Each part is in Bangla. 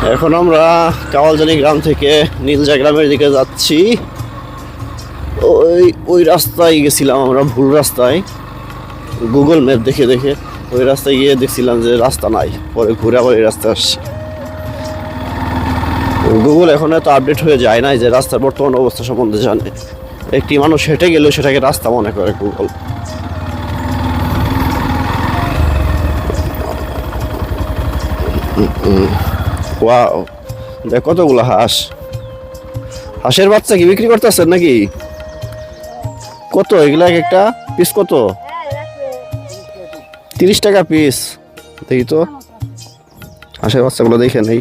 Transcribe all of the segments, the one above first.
এখন আমরা কাওয়ালজানি গ্রাম থেকে নীলজা গ্রামের দিকে যাচ্ছি। ওই ওই রাস্তায় গেছিলাম আমরা, ভুল রাস্তায় গুগল ম্যাপ দেখে দেখে ওই রাস্তায় গিয়ে দেখছিলাম যে রাস্তা নাই, পরে ঘুরে আবার এই রাস্তায় আসছি। গুগল এখন এত আপডেট হয়ে যায় না যে রাস্তার বর্তমান অবস্থা সম্বন্ধে জানে। একটি মানুষ হেঁটে গেলেও সেটাকে রাস্তা মনে করে গুগল। ওয়াও, দেখ কতগুলো হাঁস। হাঁসের বাচ্চা কি বিক্রি করতেছেন নাকি? কত এগুলা, একটা পিস কত? 30 টাকা পিস। দেখি তো হাঁসের বাচ্চাগুলো দেখে নেই,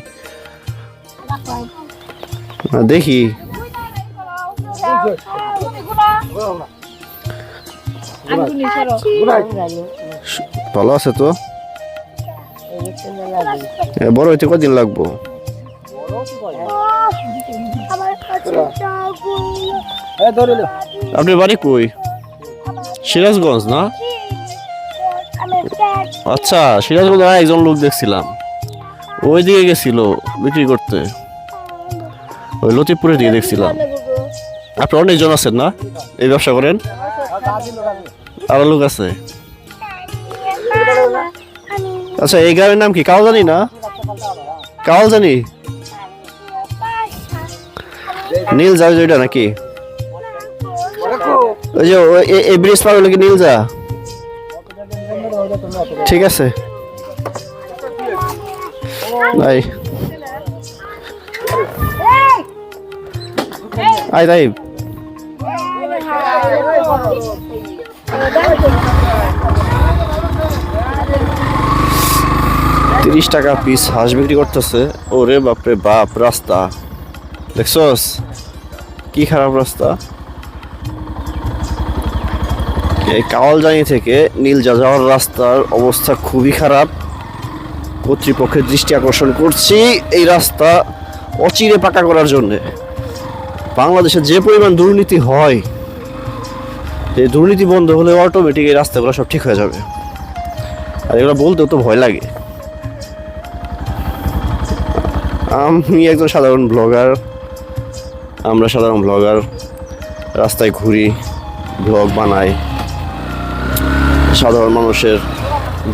দেখি। ভালো আছে তো? বড় হইতে কদিন লাগবো? আপনার বাড়ি কই? সিরাজগঞ্জ না? আচ্ছা, সিরাজগঞ্জ একজন লোক দেখছিলাম, ওই দিকে গেছিল বিক্রি করতে, ওই লতিফপুরের দিকে দেখছিলাম। আপনি অনেকজন আছেন না এই ব্যবসা করেন? আরো লোক আছে? আচ্ছা, এই গ্রামের নাম কি? কাওয়ালজানি না? কাওয়ালজানি নীলজা ওইটা নাকি? ওই যে এই ব্রিজ পার হলো কি নীলজা? ঠিক আছে ভাই, আই তাই 30 টাকা পিস হাঁস বিক্রি করতেছে। ওরে বাপরে বাপ, রাস্তা দেখছস কি খারাপ রাস্তা। এই কাওয়ালজানি থেকে নীলজা যাওয়ার রাস্তার অবস্থা খুবই খারাপ। কর্তৃপক্ষের দৃষ্টি আকর্ষণ করছি এই রাস্তা অচিরে পাকা করার জন্য। বাংলাদেশে যে পরিমাণ দুর্নীতি হয়, এই দুর্নীতি বন্ধ হলে অটোমেটিক এই রাস্তাগুলো সব ঠিক হয়ে যাবে। আর এগুলো বলতেও তো ভয় লাগে। আমি একজন সাধারণ ব্লগার, আমরা সাধারণ ব্লগার, রাস্তায় ঘুরি, ব্লগ বানাই, সাধারণ মানুষের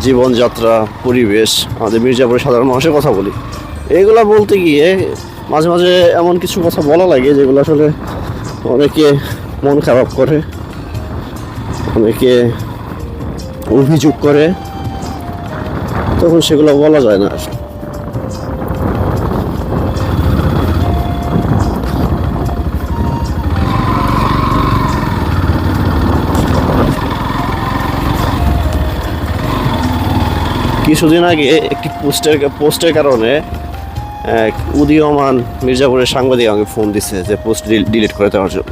জীবনযাত্রা, পরিবেশ, আমাদের মির্জাপুরের সাধারণ মানুষের কথা বলি। এইগুলা বলতে গিয়ে মাঝে মাঝে এমন কিছু কথা বলা লাগে যেগুলো আসলে অনেকে মন খারাপ করে, অনেকে অভিযোগ করে, তখন সেগুলো বলা যায় না। কিছুদিন আগে একটি পোস্টের কারণে এক উদীয়মান মির্জাপুরের সাংবাদিক আমাকে ফোন দিচ্ছে যে পোস্ট ডিলিট করে দেওয়ার জন্য।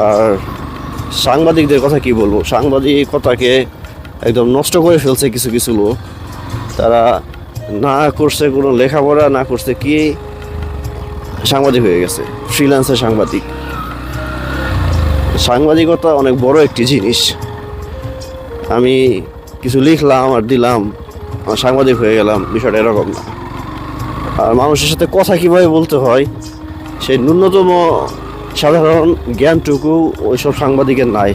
আর সাংবাদিকদের কথা কি বলবো, সাংবাদিকতাকে একদম নষ্ট করে ফেলছে কিছু কিছু লোক। তারা না করছে কোনো লেখাপড়া, না করছে কি, সাংবাদিক হয়ে গেছে, ফ্রিল্যান্সের সাংবাদিক। সাংবাদিকতা অনেক বড় একটি জিনিস। আমি কিছু লিখলাম আর দিলাম, সাংবাদিক হয়ে গেলাম, বিষয়টা এরকম না। আর মানুষের সাথে কথা কীভাবে বলতে হয় সেই ন্যূনতম সাধারণ জ্ঞানটুকু ওইসব সাংবাদিকের নাই,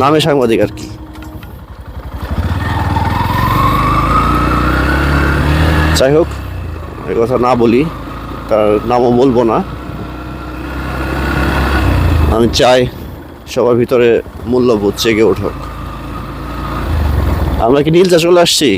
নামে সাংবাদিক আর কি। যাই হোক, এই কথা না বলি, তার নামও বলবো না। আমি চাই সবার ভিতরে মূল্যবোধ জেগে উঠুক। আমরা কি নীলজা চলে আসছি?